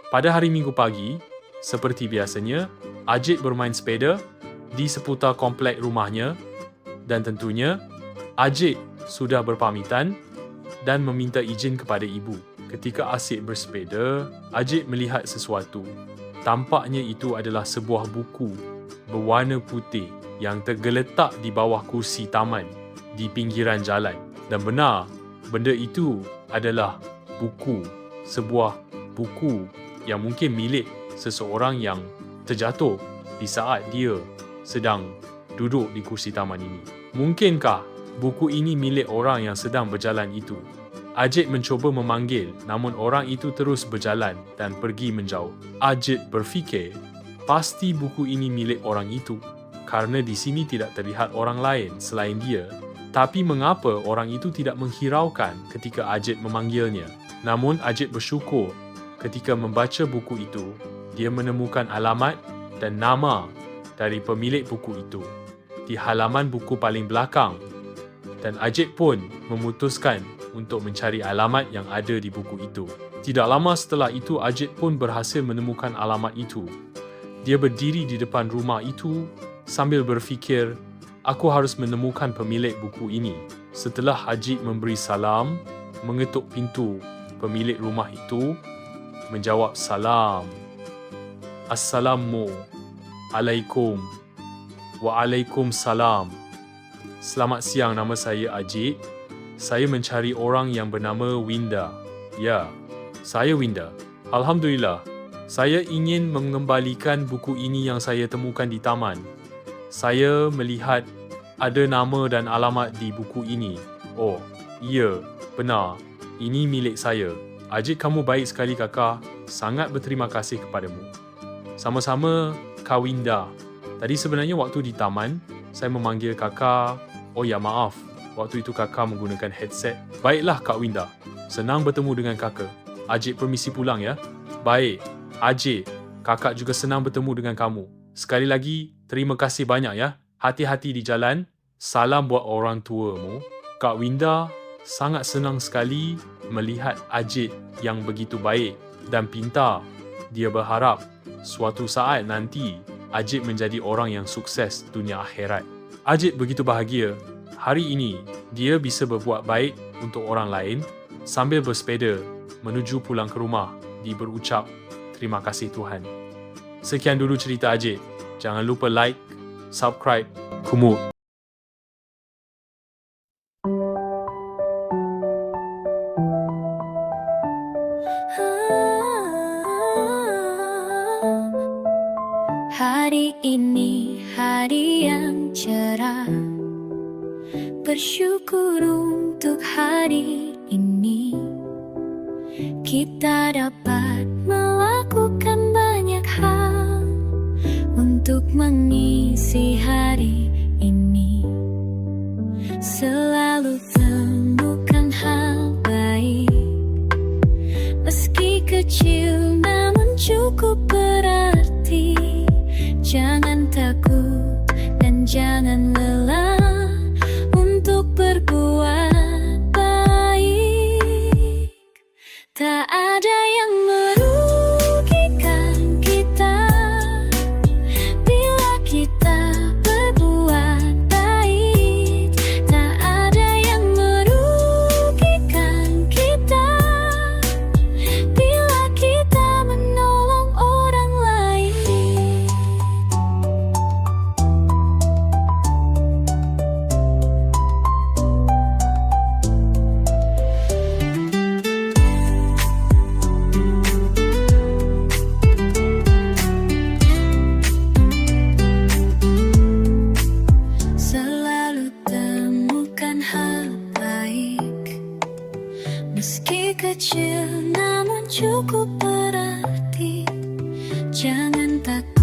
Pada hari Minggu pagi, seperti biasanya, Ajit bermain sepeda di seputar komplek rumahnya dan tentunya Ajit sudah berpamitan dan meminta izin kepada ibu. Ketika asyik bersepeda, Ajit melihat sesuatu. Tampaknya itu adalah sebuah buku berwarna putih yang tergeletak di bawah kursi taman di pinggiran jalan. Dan benar, benda itu adalah sebuah buku yang mungkin milik seseorang yang terjatuh di saat dia sedang duduk di kursi taman ini. Mungkinkah buku ini milik orang yang sedang berjalan itu? Ajit mencuba memanggil, namun orang itu terus berjalan dan pergi menjauh. Ajit berfikir, pasti buku ini milik orang itu, kerana di sini tidak terlihat orang lain selain dia. Tapi mengapa orang itu tidak menghiraukan ketika Ajit memanggilnya? Namun Ajit bersyukur ketika membaca buku itu, dia menemukan alamat dan nama dari pemilik buku itu di halaman buku paling belakang. Dan Ajit pun memutuskan untuk mencari alamat yang ada di buku itu. Tidak lama setelah itu, Ajit pun berhasil menemukan alamat itu. Dia berdiri di depan rumah itu sambil berfikir, aku harus menemukan pemilik buku ini. Setelah Ajit memberi salam, mengetuk pintu pemilik rumah itu, menjawab salam. Assalamualaikum. Waalaikumsalam. Selamat siang, nama saya Ajit. Saya mencari orang yang bernama Winda. Ya, saya Winda. Alhamdulillah, saya ingin mengembalikan buku ini yang saya temukan di taman. Saya melihat ada nama dan alamat di buku ini. Oh, ya, benar. Ini milik saya. Ajit, kamu baik sekali kakak. Sangat berterima kasih kepadamu. Sama-sama, Kak Winda. Tadi sebenarnya waktu di taman, saya memanggil kakak. Oh ya, maaf. Waktu itu kakak menggunakan headset. Baiklah Kak Winda. Senang bertemu dengan kakak. Ajit permisi pulang ya. Baik. Ajit, kakak juga senang bertemu dengan kamu. Sekali lagi, terima kasih banyak ya. Hati-hati di jalan. Salam buat orang tuamu. Kak Winda sangat senang sekali melihat Ajit yang begitu baik dan pintar. Dia berharap suatu saat nanti Ajit menjadi orang yang sukses dunia akhirat. Ajit begitu bahagia. Hari ini, dia bisa berbuat baik untuk orang lain sambil bersepeda menuju pulang ke rumah di berucap, terima kasih Tuhan. Sekian dulu cerita Ajit. Jangan lupa like, subscribe, kumut. Hari ini hari yang cerah. Bersyukur untuk hari ini kita dapat melakukan banyak hal untuk mengisi hari ini. Selalu temukan hal baik, meski kecil namun cukup berarti. Jangan takut dan jangan lelah untuk berbuat baik. Tak ada yang merugikan kita bila kita berbuat baik. Tak ada yang merugikan kita bila kita menolong orang lain. Meski kecil namun cukup berarti. Jangan takut